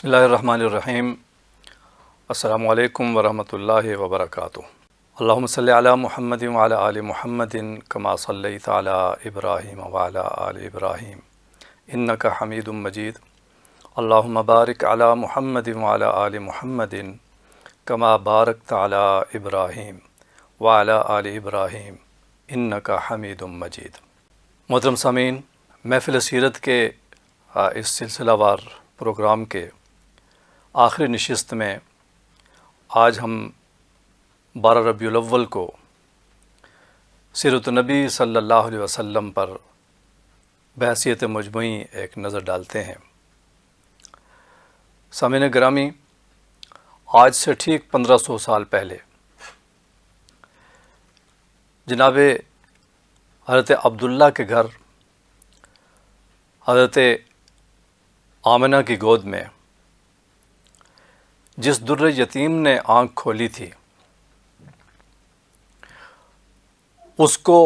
بسم اللہ الرحمن الرحیم۔ السلام علیکم ورحمۃ اللہ وبرکاتہ۔ اللہم صلی علی محمد وعلی آل محمد کما صلیت علی ابراہیم وعلی آل ابراہیم انک حمید مجید۔ اللہم بارک علی محمد وعلی آل محمد کما بارکت علی ابراہیم وعلی آل ابراہیم انک حمید مجید۔ محترم سامعین، محفل سیرت کے اس سلسلہ وار پروگرام کے آخری نشست میں آج ہم 12 ربیع الاول کو سیرت النبی صلی اللہ علیہ وسلم پر بحیثیت مجموعی ایک نظر ڈالتے ہیں۔ سامعین گرامی، آج سے ٹھیک 1500 سال پہلے جناب حضرت عبداللہ کے گھر حضرت آمنہ کی گود میں جس در یتیم نے آنکھ کھولی تھی، اس کو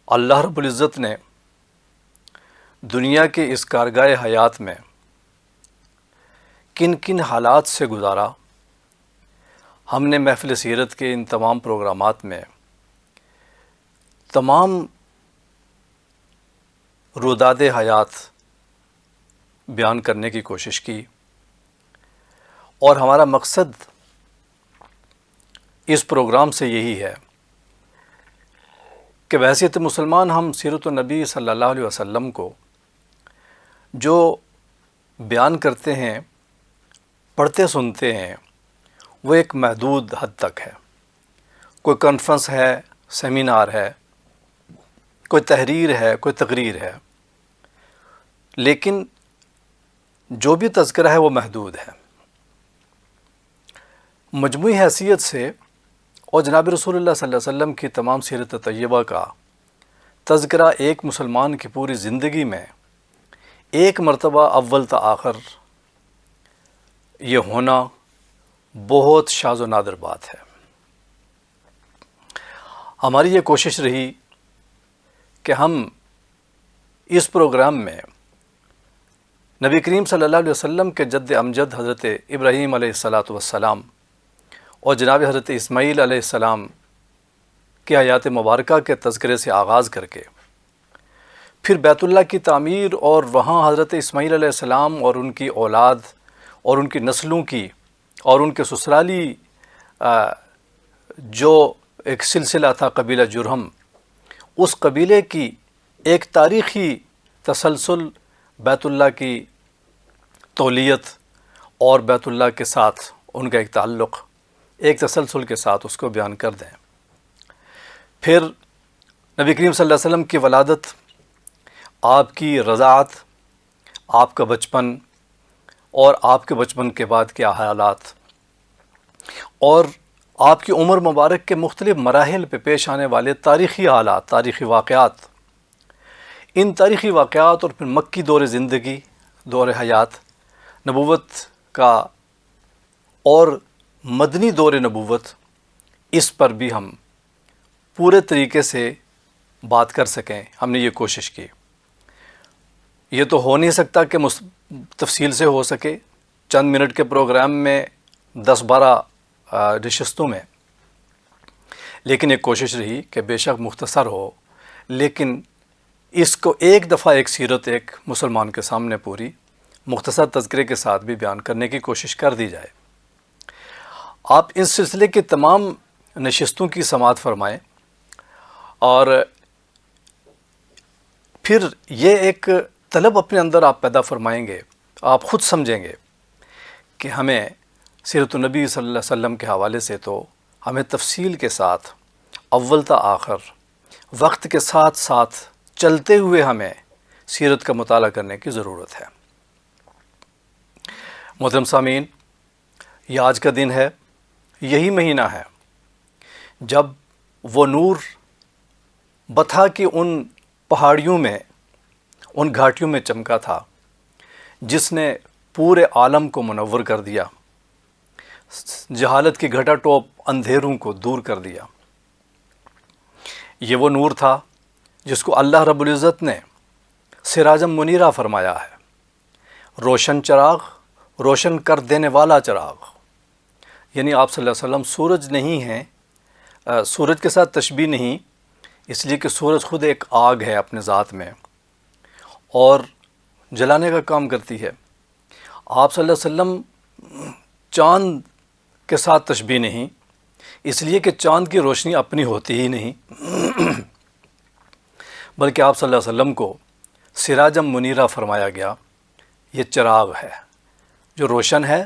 اللہ رب العزت نے دنیا کے اس کارگاہ حیات میں کن کن حالات سے گزارا، ہم نے محفل سیرت کے ان تمام پروگرامات میں تمام روداد حیات بیان کرنے کی کوشش کی، اور ہمارا مقصد اس پروگرام سے یہی ہے کہ بحیثیت مسلمان ہم سیرت النبی صلی اللہ علیہ وسلم کو جو بیان کرتے ہیں، پڑھتے سنتے ہیں، وہ ایک محدود حد تک ہے۔ کوئی کانفرنس ہے، سیمینار ہے، کوئی تحریر ہے، کوئی تقریر ہے، لیکن جو بھی تذکرہ ہے وہ محدود ہے۔ مجموعی حیثیت سے اور جناب رسول اللہ صلی اللہ علیہ وسلم کی تمام سیرت طیبہ کا تذکرہ ایک مسلمان کی پوری زندگی میں ایک مرتبہ اول تا آخر یہ ہونا بہت شاذ و نادر بات ہے۔ ہماری یہ کوشش رہی کہ ہم اس پروگرام میں نبی کریم صلی اللہ علیہ وسلم کے جد امجد حضرت ابراہیم علیہ السلام اور جناب حضرت اسماعیل علیہ السلام کی حیات مبارکہ کے تذکرے سے آغاز کر کے پھر بیت اللہ کی تعمیر اور وہاں حضرت اسماعیل علیہ السلام اور ان کی اولاد اور ان کی نسلوں کی اور ان کے سسرالی جو ایک سلسلہ تھا قبیلہ جرہم، اس قبیلے کی ایک تاریخی تسلسل بیت اللہ کی تولیت اور بیت اللہ کے ساتھ ان کا ایک تعلق ایک تسلسل کے ساتھ اس کو بیان کر دیں۔ پھر نبی کریم صلی اللہ علیہ وسلم کی ولادت، آپ کی رضاعت، آپ کا بچپن اور آپ کے بچپن کے بعد کے حالات، اور آپ کی عمر مبارک کے مختلف مراحل پہ پیش آنے والے تاریخی حالات، تاریخی واقعات، ان تاریخی واقعات اور پھر مکی دور زندگی، دور حیات، نبوت کا اور مدنی دور نبوت، اس پر بھی ہم پورے طریقے سے بات کر سکیں، ہم نے یہ کوشش کی۔ یہ تو ہو نہیں سکتا کہ تفصیل سے ہو سکے چند منٹ کے پروگرام میں 10-12 نشستوں میں، لیکن ایک کوشش رہی کہ بے شک مختصر ہو، لیکن اس کو ایک دفعہ ایک سیرت ایک مسلمان کے سامنے پوری مختصر تذکرے کے ساتھ بھی بیان کرنے کی کوشش کر دی جائے۔ آپ اس سلسلے کی تمام نشستوں کی سماعت فرمائیں، اور پھر یہ ایک طلب اپنے اندر آپ پیدا فرمائیں گے، آپ خود سمجھیں گے کہ ہمیں سیرت النبی صلی اللہ علیہ وسلم کے حوالے سے تو ہمیں تفصیل کے ساتھ اول تا آخر وقت کے ساتھ ساتھ چلتے ہوئے ہمیں سیرت کا مطالعہ کرنے کی ضرورت ہے۔ محترم سامعین، یہ آج کا دن ہے، یہی مہینہ ہے جب وہ نور بتھا کی ان پہاڑیوں میں، ان گھاٹیوں میں چمکا تھا جس نے پورے عالم کو منور کر دیا، جہالت کی گھٹا ٹوپ اندھیروں کو دور کر دیا۔ یہ وہ نور تھا جس کو اللہ رب العزت نے سراجم منیرہ فرمایا ہے، روشن چراغ، روشن کر دینے والا چراغ، یعنی آپ صلی اللہ علیہ وسلم سورج نہیں ہیں، سورج کے ساتھ تشبیہ نہیں، اس لیے کہ سورج خود ایک آگ ہے اپنے ذات میں اور جلانے کا کام کرتی ہے۔ آپ صلی اللہ علیہ وسلم چاند کے ساتھ تشبیہ نہیں، اس لیے کہ چاند کی روشنی اپنی ہوتی ہی نہیں، بلکہ آپ صلی اللہ علیہ وسلم کو سراجم منیرہ فرمایا گیا۔ یہ چراغ ہے جو روشن ہے،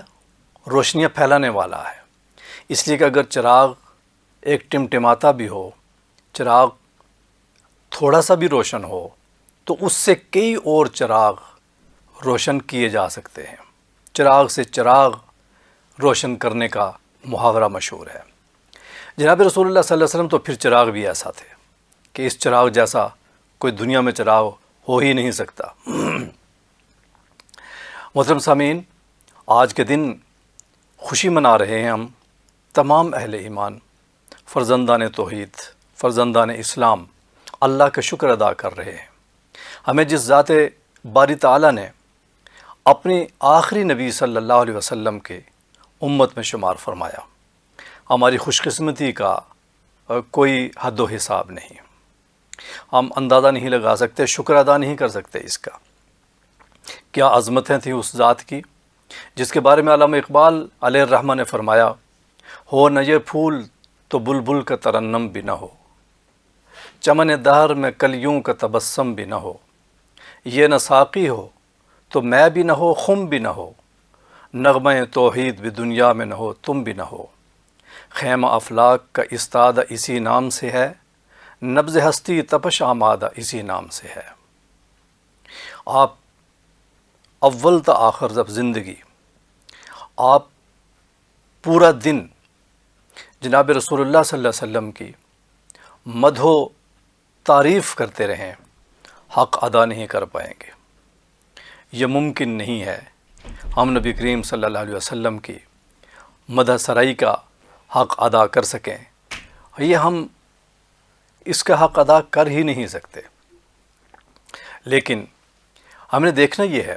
روشنیاں پھیلانے والا ہے، اس لیے کہ اگر چراغ ایک ٹمٹماتا بھی ہو، چراغ تھوڑا سا بھی روشن ہو تو اس سے کئی اور چراغ روشن کیے جا سکتے ہیں۔ چراغ سے چراغ روشن کرنے کا محاورہ مشہور ہے۔ جناب رسول اللہ صلی اللہ علیہ وسلم تو پھر چراغ بھی ایسا تھے کہ اس چراغ جیسا کوئی دنیا میں چراغ ہو ہی نہیں سکتا۔ محترم سامعین، آج کے دن خوشی منا رہے ہیں ہم تمام اہل ایمان، فرزندان توحید، فرزندان اسلام، اللہ کا شکر ادا کر رہے ہیں۔ ہمیں جس ذات باری تعالیٰ نے اپنی آخری نبی صلی اللہ علیہ وسلم کے امت میں شمار فرمایا، ہماری خوش قسمتی کا کوئی حد و حساب نہیں، ہم اندازہ نہیں لگا سکتے، شکر ادا نہیں کر سکتے اس کا۔ کیا عظمتیں تھیں اس ذات کی جس کے بارے میں علامہ اقبال علیہ الرحمہ نے فرمایا، ہو نہ یہ پھول تو بلبل کا ترنم بھی نہ ہو، چمن دہر میں کلیوں کا تبسم بھی نہ ہو، یہ نہ ساقی ہو تو میں بھی نہ ہو، خم بھی نہ ہو، نغمہ توحید بھی دنیا میں نہ ہو، تم بھی نہ ہو، خیمہ افلاک کا استادہ اسی نام سے ہے، نبض ہستی تپش آمادہ اسی نام سے ہے۔ آپ اول تا آخر جب زندگی، آپ پورا دن جناب رسول اللہ صلی اللہ علیہ وسلم کی مدح و تعریف کرتے رہیں، حق ادا نہیں کر پائیں گے۔ یہ ممکن نہیں ہے ہم نبی کریم صلی اللہ علیہ وسلم کی مدح سرائی کا حق ادا کر سکیں، یہ ہم اس کا حق ادا کر ہی نہیں سکتے۔ لیکن ہم نے دیکھنا یہ ہے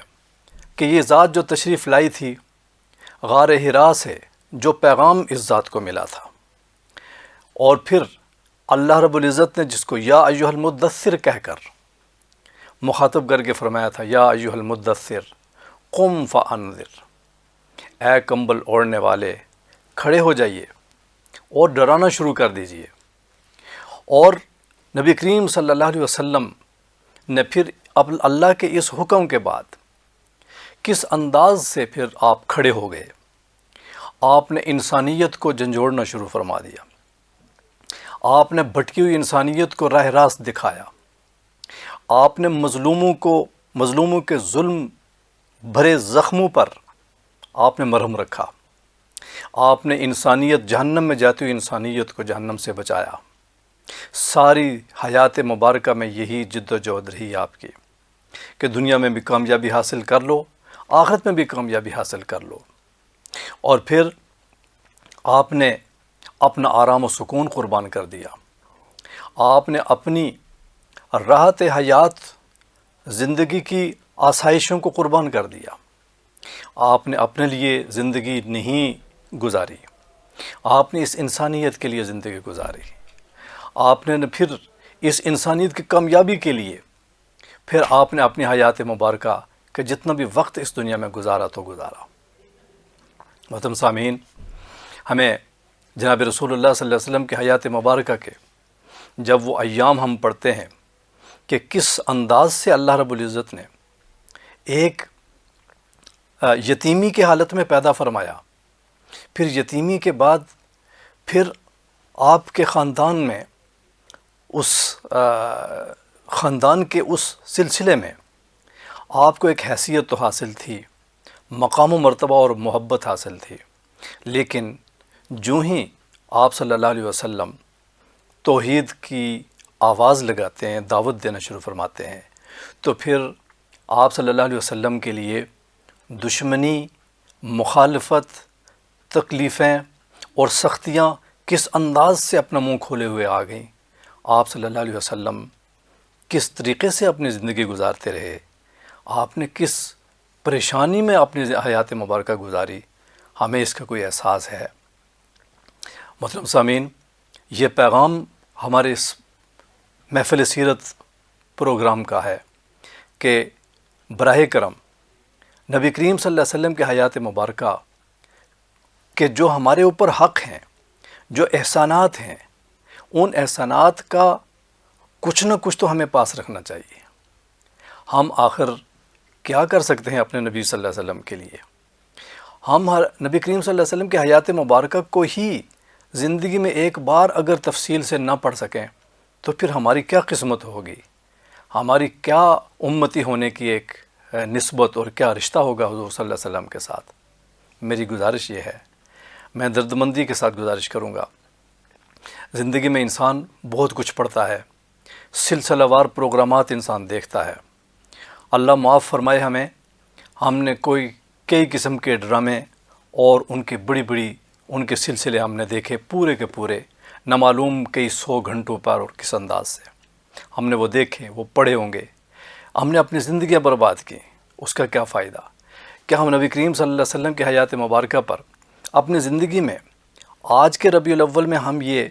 کہ یہ ذات جو تشریف لائی تھی غار حرا سے، جو پیغام اس ذات کو ملا تھا، اور پھر اللہ رب العزت نے جس کو یا ایھا المدثر کہہ کر مخاطب کر کے فرمایا تھا، یا ایھا المدثر قم فانذر، اے کمبل اوڑھنے والے کھڑے ہو جائیے اور ڈرانا شروع کر دیجئے۔ اور نبی کریم صلی اللہ علیہ وسلم نے پھر اب اللہ کے اس حکم کے بعد کس انداز سے پھر آپ کھڑے ہو گئے، آپ نے انسانیت کو جھنجھوڑنا شروع فرما دیا، آپ نے بھٹکی ہوئی انسانیت کو راہ راست دکھایا، آپ نے مظلوموں کے ظلم بھرے زخموں پر آپ نے مرہم رکھا، آپ نے انسانیت جہنم میں جاتی ہوئی انسانیت کو جہنم سے بچایا۔ ساری حیات مبارکہ میں یہی جد و جہد رہی آپ کی کہ دنیا میں بھی کامیابی حاصل کر لو، آخرت میں بھی کامیابی حاصل کر لو۔ اور پھر آپ نے اپنا آرام و سکون قربان کر دیا، آپ نے اپنی راحت حیات زندگی کی آسائشوں کو قربان کر دیا، آپ نے اپنے لیے زندگی نہیں گزاری، آپ نے اس انسانیت کے لیے زندگی گزاری، آپ نے پھر اس انسانیت کی کامیابی کے لیے پھر آپ نے اپنی حیات مبارکہ کہ جتنا بھی وقت اس دنیا میں گزارا تو گزارا۔ محترم سامعین، ہمیں جناب رسول اللہ صلی اللہ علیہ وسلم کی حیات مبارکہ کے جب وہ ایام ہم پڑھتے ہیں کہ کس انداز سے اللہ رب العزت نے ایک یتیمی کی حالت میں پیدا فرمایا، پھر یتیمی کے بعد پھر آپ کے خاندان میں اس خاندان کے اس سلسلے میں آپ کو ایک حیثیت تو حاصل تھی، مقام و مرتبہ اور محبت حاصل تھی، لیکن جو ہی آپ صلی اللہ علیہ وسلم توحید کی آواز لگاتے ہیں، دعوت دینا شروع فرماتے ہیں، تو پھر آپ صلی اللہ علیہ وسلم کے لیے دشمنی، مخالفت، تکلیفیں اور سختیاں کس انداز سے اپنا منہ کھولے ہوئے آ گئیں۔ آپ صلی اللہ علیہ وسلم کس طریقے سے اپنی زندگی گزارتے رہے، آپ نے کس پریشانی میں اپنی حیات مبارکہ گزاری، ہمیں اس کا کوئی احساس ہے؟ محترم سامعین، یہ پیغام ہمارے اس محفل سیرت پروگرام کا ہے کہ براہ کرم نبی کریم صلی اللہ علیہ وسلم کے حیات مبارکہ کہ جو ہمارے اوپر حق ہیں، جو احسانات ہیں، ان احسانات کا کچھ نہ کچھ تو ہمیں پاس رکھنا چاہیے۔ ہم آخر کیا کر سکتے ہیں اپنے نبی صلی اللہ علیہ وسلم کے لیے؟ ہم نبی کریم صلی اللہ علیہ وسلم کے حیات مبارکہ کو ہی زندگی میں ایک بار اگر تفصیل سے نہ پڑھ سکیں تو پھر ہماری کیا قسمت ہوگی، ہماری کیا امتی ہونے کی ایک نسبت اور کیا رشتہ ہوگا حضور صلی اللہ علیہ وسلم کے ساتھ۔ میری گزارش یہ ہے، میں دردمندی کے ساتھ گزارش کروں گا، زندگی میں انسان بہت کچھ پڑھتا ہے، سلسلہ وار پروگرامات انسان دیکھتا ہے۔ اللہ معاف فرمائے ہمیں، ہم نے کئی قسم کے ڈرامے اور ان کے سلسلے ہم نے دیکھے پورے کے پورے، نہ معلوم کئی 100 گھنٹوں پر اور کس انداز سے ہم نے وہ دیکھے، وہ پڑھے ہوں گے، ہم نے اپنی زندگیاں برباد کی۔ اس کا کیا فائدہ؟ کیا ہم نبی کریم صلی اللہ علیہ وسلم کے حیات مبارکہ پر اپنی زندگی میں آج کے ربیع الاول میں ہم یہ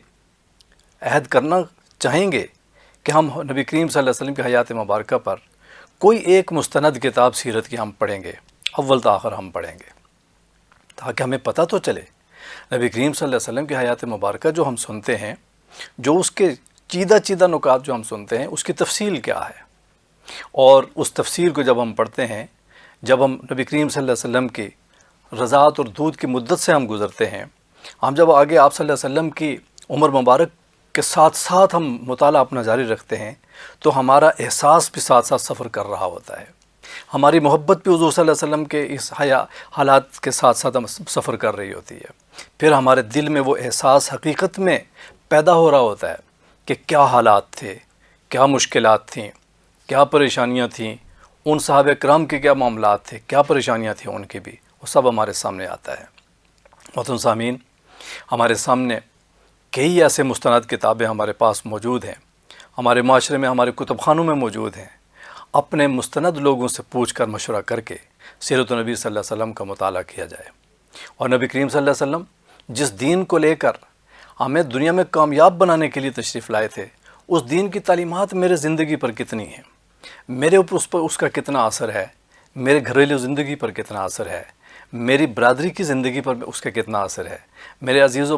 عہد کرنا چاہیں گے کہ ہم نبی کریم صلی اللہ علیہ وسلم کی حیات مبارکہ پر کوئی ایک مستند کتاب سیرت کی ہم پڑھیں گے، اول تا آخر ہم پڑھیں گے، تاکہ ہمیں پتہ تو چلے نبی کریم صلی اللہ علیہ وسلم کی حیات مبارکہ جو ہم سنتے ہیں، جو اس کے چیدہ نکات جو ہم سنتے ہیں، اس کی تفصیل کیا ہے، اور اس تفسیر کو جب ہم پڑھتے ہیں، جب ہم نبی کریم صلی اللہ علیہ وسلم کی رضاعت اور دودھ کی مدت سے ہم گزرتے ہیں، ہم جب آگے آپ صلی اللہ علیہ وسلم کی عمر مبارک کے ساتھ ساتھ ہم مطالعہ اپنا جاری رکھتے ہیں، تو ہمارا احساس بھی ساتھ ساتھ سفر کر رہا ہوتا ہے، ہماری محبت بھی حضور صلی اللہ علیہ وسلم کے اس حالات کے ساتھ ساتھ ہم سفر کر رہی ہوتی ہے۔ پھر ہمارے دل میں وہ احساس حقیقت میں پیدا ہو رہا ہوتا ہے کہ کیا حالات تھے، کیا مشکلات تھیں، کیا پریشانیاں تھیں، ان صحابہ کرام کے کیا معاملات تھے، کیا پریشانیاں تھیں ان کی بھی، وہ سب ہمارے سامنے آتا ہے۔ محترم سامعین، ہمارے سامنے کئی ایسے مستند کتابیں ہمارے پاس موجود ہیں، ہمارے معاشرے میں، ہمارے کتب خانوں میں موجود ہیں۔ اپنے مستند لوگوں سے پوچھ کر مشورہ کر کے سیرت النبی صلی اللہ علیہ وسلم کا مطالعہ کیا جائے، اور نبی کریم صلی اللہ علیہ وسلم جس دین کو لے کر ہمیں دنیا میں کامیاب بنانے کے لیے تشریف لائے تھے، اس دین کی تعلیمات میرے زندگی پر کتنی ہیں، میرے اوپر اس کا کتنا اثر ہے، میرے گھریلو زندگی پر کتنا اثر ہے، میری برادری کی زندگی پر اس کا کتنا اثر ہے، میرے عزیز و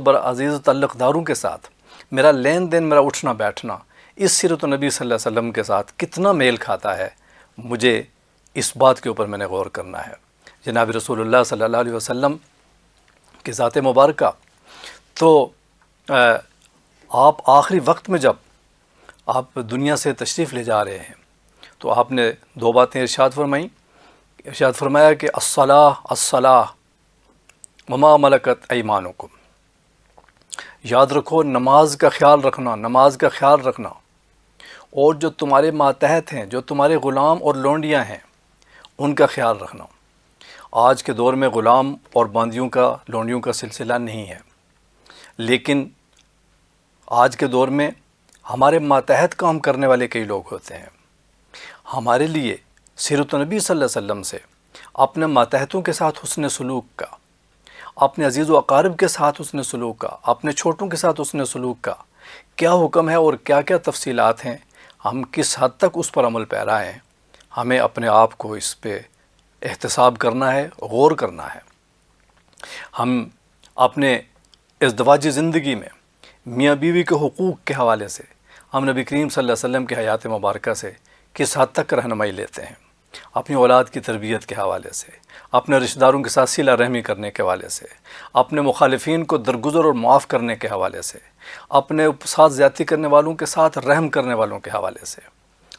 تعلق داروں کے ساتھ میرا لین دین، میرا اٹھنا بیٹھنا اس سیرت النبی صلی اللہ علیہ وسلم کے ساتھ کتنا میل کھاتا ہے، مجھے اس بات کے اوپر میں نے غور کرنا ہے۔ جناب رسول اللہ صلی اللہ علیہ وسلم کی ذات مبارکہ، تو آپ آخری وقت میں جب آپ دنیا سے تشریف لے جا رہے ہیں تو آپ نے 2 باتیں ارشاد فرمایا کہ الصلاۃ وما ملکت ایمانکم، یاد رکھو نماز کا خیال رکھنا، اور جو تمہارے ماتحت ہیں، جو تمہارے غلام اور لونڈیاں ہیں، ان کا خیال رکھنا۔ آج کے دور میں غلام اور باندیوں کا، لونڈیوں کا سلسلہ نہیں ہے، لیکن آج کے دور میں ہمارے ماتحت کام کرنے والے کئی لوگ ہوتے ہیں۔ ہمارے لیے سیرت النبی صلی اللہ علیہ وسلم سے اپنے ماتحتوں کے ساتھ حسن سلوک کا، اپنے عزیز و اقارب کے ساتھ حسن سلوک کا، اپنے چھوٹوں کے ساتھ حسن سلوک کا کیا حکم ہے اور کیا کیا تفصیلات ہیں، ہم کس حد تک اس پر عمل پیرا ہیں، ہمیں اپنے آپ کو اس پہ احتساب کرنا ہے، غور کرنا ہے۔ ہم اپنے ازدواجی زندگی میں میاں بیوی کے حقوق کے حوالے سے ہم نبی کریم صلی اللہ علیہ وسلم کے حیات مبارکہ سے کس حد تک رہنمائی لیتے ہیں، اپنی اولاد کی تربیت کے حوالے سے، اپنے رشتہ داروں کے ساتھ صلہ رحمی کرنے کے حوالے سے، اپنے مخالفین کو درگزر اور معاف کرنے کے حوالے سے، اپنے ساتھ زیادتی کرنے والوں کے ساتھ رحم کرنے والوں کے حوالے سے۔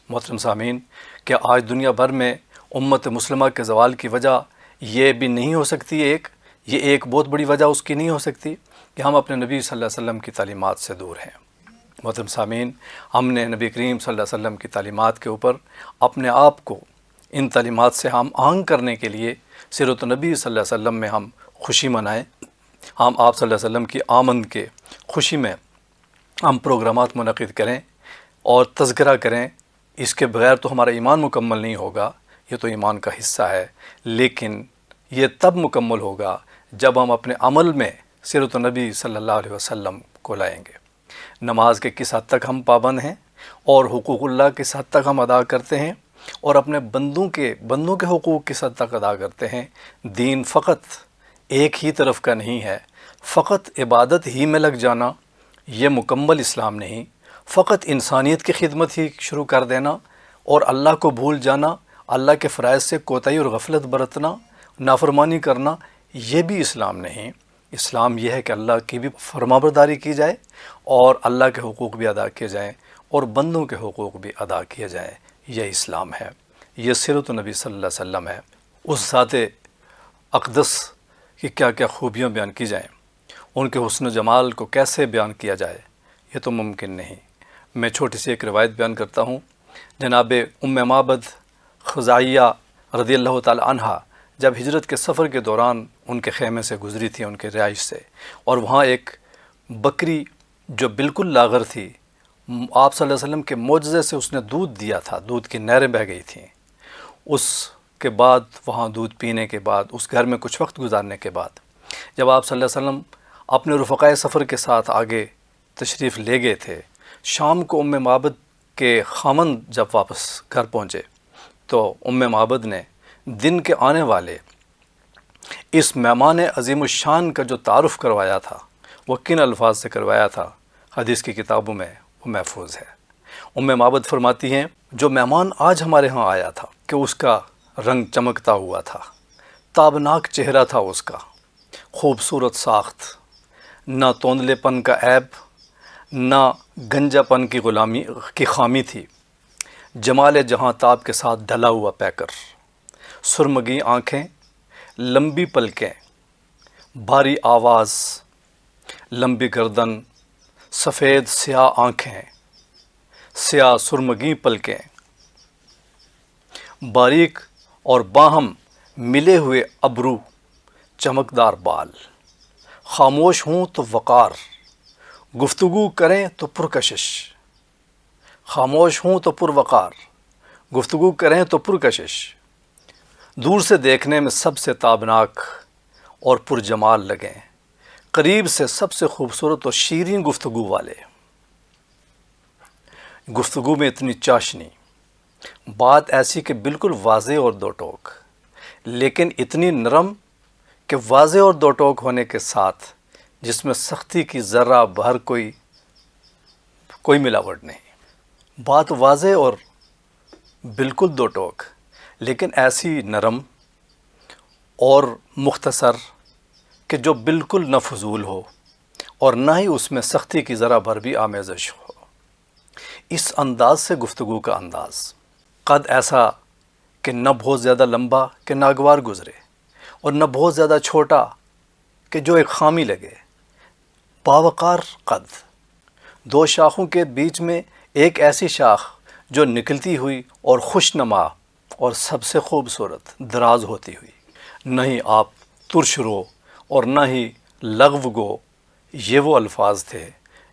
محترم سامعین، کہ آج دنیا بھر میں امت مسلمہ کے زوال کی وجہ یہ بھی نہیں ہو سکتی، یہ ایک بہت بڑی وجہ اس کی نہیں ہو سکتی کہ ہم اپنے نبی صلی اللہ علیہ وسلم کی تعلیمات سے دور ہیں۔ محترم سامعین، ہم نے نبی کریم صلی اللہ علیہ وسلم کی تعلیمات کے اوپر اپنے آپ کو ان تعلیمات سے ہم آہنگ کرنے کے لیے سیرت النبی صلی اللہ علیہ وسلم میں ہم خوشی منائیں، ہم آپ صلی اللہ علیہ وسلم کی آمد کے خوشی میں ہم پروگرامات منعقد کریں اور تذکرہ کریں۔ اس کے بغیر تو ہمارا ایمان مکمل نہیں ہوگا یہ تو ایمان کا حصہ ہے، لیکن یہ تب مکمل ہوگا جب ہم اپنے عمل میں سیرت النبی صلی اللہ علیہ وسلم کو لائیں گے۔ نماز کے کس حد تک ہم پابند ہیں اور حقوق اللہ کس حد تک ہم ادا کرتے ہیں، اور اپنے بندوں کے حقوق کس حد تک ادا کرتے ہیں۔ دین فقط ایک ہی طرف کا نہیں ہے، فقط عبادت ہی میں لگ جانا یہ مکمل اسلام نہیں، فقط انسانیت کی خدمت ہی شروع کر دینا اور اللہ کو بھول جانا، اللہ کے فرائض سے کوتاہی اور غفلت برتنا، نافرمانی کرنا، یہ بھی اسلام نہیں۔ اسلام یہ ہے کہ اللہ کی بھی فرمانبرداری کی جائے اور اللہ کے حقوق بھی ادا کیے جائیں اور بندوں کے حقوق بھی ادا کیے جائیں۔ یہ اسلام ہے، یہ سیرت النبی صلی اللہ علیہ وسلم ہے۔ اس ذات اقدس کی کیا کیا خوبیاں بیان کی جائیں، ان کے حسن و جمال کو کیسے بیان کیا جائے، یہ تو ممکن نہیں۔ میں چھوٹی سی ایک روایت بیان کرتا ہوں۔ جناب ام معبد خزاعیہ رضی اللہ تعالی عنہا جب ہجرت کے سفر کے دوران ان کے خیمے سے گزری تھی، ان کے رہائش سے، اور وہاں ایک بکری جو بالکل لاغر تھی، آپ صلی اللہ علیہ وسلم کے معجزے سے اس نے دودھ دیا تھا، دودھ کی نہریں بہہ گئی تھیں۔ اس کے بعد وہاں دودھ پینے کے بعد، اس گھر میں کچھ وقت گزارنے کے بعد، جب آپ صلی اللہ علیہ وسلم اپنے رفقائے سفر کے ساتھ آگے تشریف لے گئے تھے، شام کو ام معبد کے خامند جب واپس گھر پہنچے تو ام معبد نے دن کے آنے والے اس مہمان عظیم الشان کا جو تعارف کروایا تھا، وہ کن الفاظ سے کروایا تھا، حدیث کی کتابوں میں وہ محفوظ ہے۔ ام معبد فرماتی ہیں، جو مہمان آج ہمارے ہاں آیا تھا کہ اس کا رنگ چمکتا ہوا تھا، تابناک چہرہ تھا اس کا، خوبصورت ساخت، نہ توندلے پن کا عیب، نہ گنجا پن کی خامی تھی، جمال جہاں تاب کے ساتھ ڈھلا ہوا پیکر، سرمگی آنکھیں، لمبی پلکیں، بھاری آواز، لمبی گردن، سفید سیاہ آنکھیں، سیاہ سرمگی پلکیں، باریک اور باہم ملے ہوئے ابرو، چمکدار بال، خاموش ہوں تو وقار، گفتگو کریں تو پرکشش، خاموش ہوں تو پروقار، گفتگو کریں تو پرکشش، دور سے دیکھنے میں سب سے تابناک اور پرجمال لگیں، قریب سے سب سے خوبصورت اور شیریں گفتگو والے، گفتگو میں اتنی چاشنی، بات ایسی کہ بالکل واضح اور دو ٹوک، لیکن اتنی نرم کہ واضح اور دو ٹوک ہونے کے ساتھ جس میں سختی کی ذرہ بھر کوئی ملاوٹ نہیں، بات واضح اور بالکل دو ٹوک، لیکن ایسی نرم اور مختصر کہ جو بالکل نہ فضول ہو اور نہ ہی اس میں سختی کی ذرہ بھر بھی آمیزش ہو۔ اس انداز سے گفتگو کا انداز، قد ایسا کہ نہ بہت زیادہ لمبا کہ ناگوار گزرے اور نہ بہت زیادہ چھوٹا کہ جو ایک خامی لگے، باوقار قد، دو شاخوں کے بیچ میں ایک ایسی شاخ جو نکلتی ہوئی اور خوش نما اور سب سے خوبصورت دراز ہوتی ہوئی، نہ ہی آپ ترش رو اور نہ ہی لغو گو، یہ وہ الفاظ تھے،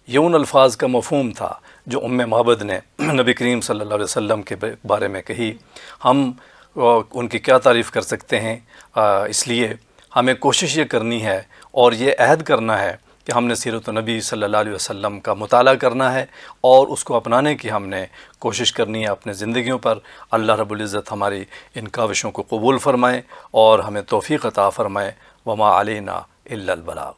یہ ان الفاظ کا مفہوم تھا جو ام معبد نے نبی کریم صلی اللہ علیہ وسلم کے بارے میں کہی۔ ہم ان کی کیا تعریف کر سکتے ہیں، اس لیے ہمیں کوشش یہ کرنی ہے اور یہ عہد کرنا ہے کہ ہم نے سیرت النبی صلی اللہ علیہ وسلم کا مطالعہ کرنا ہے اور اس کو اپنانے کی ہم نے کوشش کرنی ہے اپنے زندگیوں پر۔ اللہ رب العزت ہماری ان کاوشوں کو قبول فرمائے اور ہمیں توفیق عطا فرمائے۔ وما علینا الا البلاغ۔